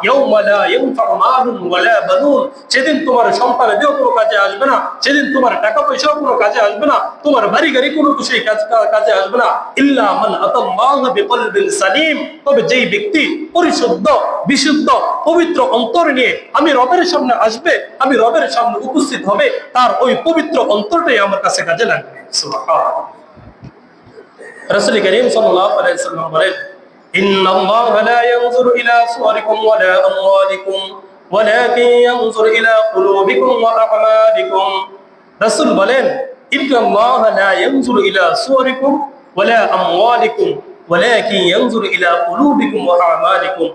ইয়াউমা লা ইয়ানফাউ মালুন ওয়ালা বানুন, সেদিন তোমার সন্তানাদিও কোনো কাজে আসবে না, সেদিন তোমার টাকা পয়সাও কোনো কাজে আসবে না, তোমার বাড়ি গাড়ি কোনো কিছুই কাজে আসবে না, ইল্লা মান আতাল্লাহ বিকলবিন সালিম, তবে যেই ব্যক্তি পরিশুদ্ধ বিশুদ্ধ পবিত্র অন্তর নিয়ে আমি রবের সামনে আসবে, আমি রবের সামনে উপস্থিত হবে, তার ওই পবিত্র অন্তরটাই আমার কাছে কাজে লাগবে। সুবহানাল্লাহ। রাসূল কারীম সাল্লাল্লাহু আলাইহি ওয়াসাল্লাম বলেন, ইন্নাল্লাহা লা ইয়ানজুরু ইলা সুওয়ারিকুম ওয়ালা আমওয়ালিকুম ওয়ালাকিন ইয়ানজুরু ইলা কুলুবিকুম ওয়া আ'মালিকুম। রাসূল বলেন, ইন্নাল্লাহা লা ইয়ানজুরু ইলা সুওয়ারিকুম ওয়ালা আমওয়ালিকুম ওয়ালাকিন ইয়ানজুরু ইলা কুলুবিকুম ওয়া আ'মালিকুম।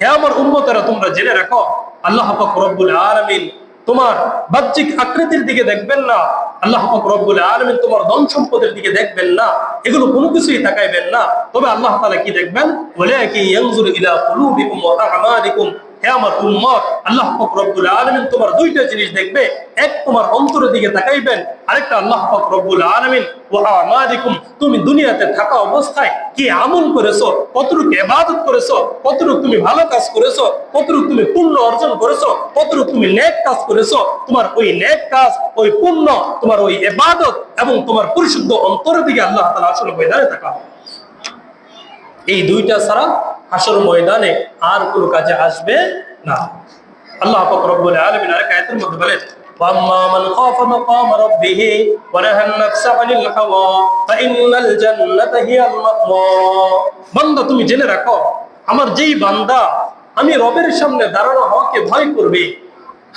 হে আমার উম্মতেরা, তোমরা জেনে রাখো, আল্লাহ পাক রব্বুল আলামিন তোমার বাহ্যিক আকৃতির দিকে দেখবেন না, আল্লাহ পাক রব্বুল আলামিন তোমার ধন সম্পদের দিকে দেখবেন না, এগুলো কোনো কিছুই তাকাইবেন না, তবে আল্লাহ তাআলা কি দেখবেন? ওয়ালাকিন ইয়ানজুরু ইলা কুলুবিকুম ওয়া আ'মালিকুম। হে আমার উম্মত, আল্লাহ পাক রব্বুল আলামিন তোমার দুইটা জিনিস দেখবে, এক তোমার অন্তরের দিকে তাকাইবেন, আরেকটা আল্লাহ পাক রব্বুল আলামিন ওয়া আ'মালিকুম, তুমি দুনিয়াতে থাকা অবস্থায় কি আমল করেছো, কতটুকু ইবাদত করেছো, কতটুকু তুমি ভালো কাজ করেছো, কতটুকু তুমি পুণ্য অর্জন করেছো, কতটুকু তুমি নেক কাজ করেছো, তোমার ওই নেক কাজ, ওই পুণ্য, তোমার ওই ইবাদত এবং তোমার পরিশুদ্ধ অন্তরের দিকে আল্লাহ তাআলা আসলে ময়দানে তাকাবে। এই দুইটা ছাড়া হাসর ময়দানে আর কোনো কাজে আসবে না। আল্লাহ পাক রব্বুল আলামিন আরেক আয়াতের মধ্যে বলেন, ওয়াম্মা মান খাফা মাকাম রাব্বিহ ওয়া নাহান নাফসা আনিল হাওয়া ফাইন্নাল জান্নাতা হিয়াল মাওয়া। বান্দা, তুমি জেনে রাখো, আমার যেই বান্দা আমি রবের সামনে দাঁড়ানো হওয়াকে ভয় করবে,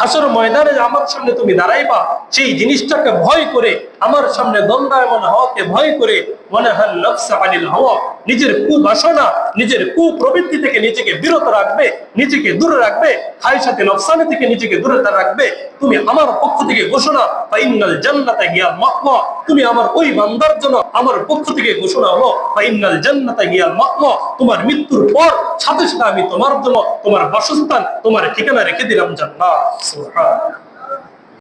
হাসর ময়দানে আমার সামনে তুমি দাঁড়াইবা, সেই জিনিসটাকে ভয় করে, আমার সামনে দণ্ডায়মান হওয়াকে ভয় করে, ওয়ানাহান নাফসা আনিল হাওয়া, নিজের কুবাসনা, নিজের কুপ্রবৃত্তি থেকে নিজেকে বিরত রাখবে, নিজেকে দূরে রাখবে, খায়সাতে নফসানি থেকে নিজেকে দূরে রাখবে, তুমি আমার পক্ষ থেকে ঘোষণা, ফাইন্নাল জান্নাতা হিয়াল মাওয়া, তুমি আমার ওই বান্দার জন্য আমার পক্ষ থেকে ঘোষণা হলো, ফাইন্নাল জান্নাতা হিয়াল মাওয়া, তোমার মৃত্যুর পর সাথে সাথে আমি তোমার জন্য তোমার বাসস্থান, তোমার ঠিকানা রেখে দিলাম জান্নাত। সুবহানাল্লাহ।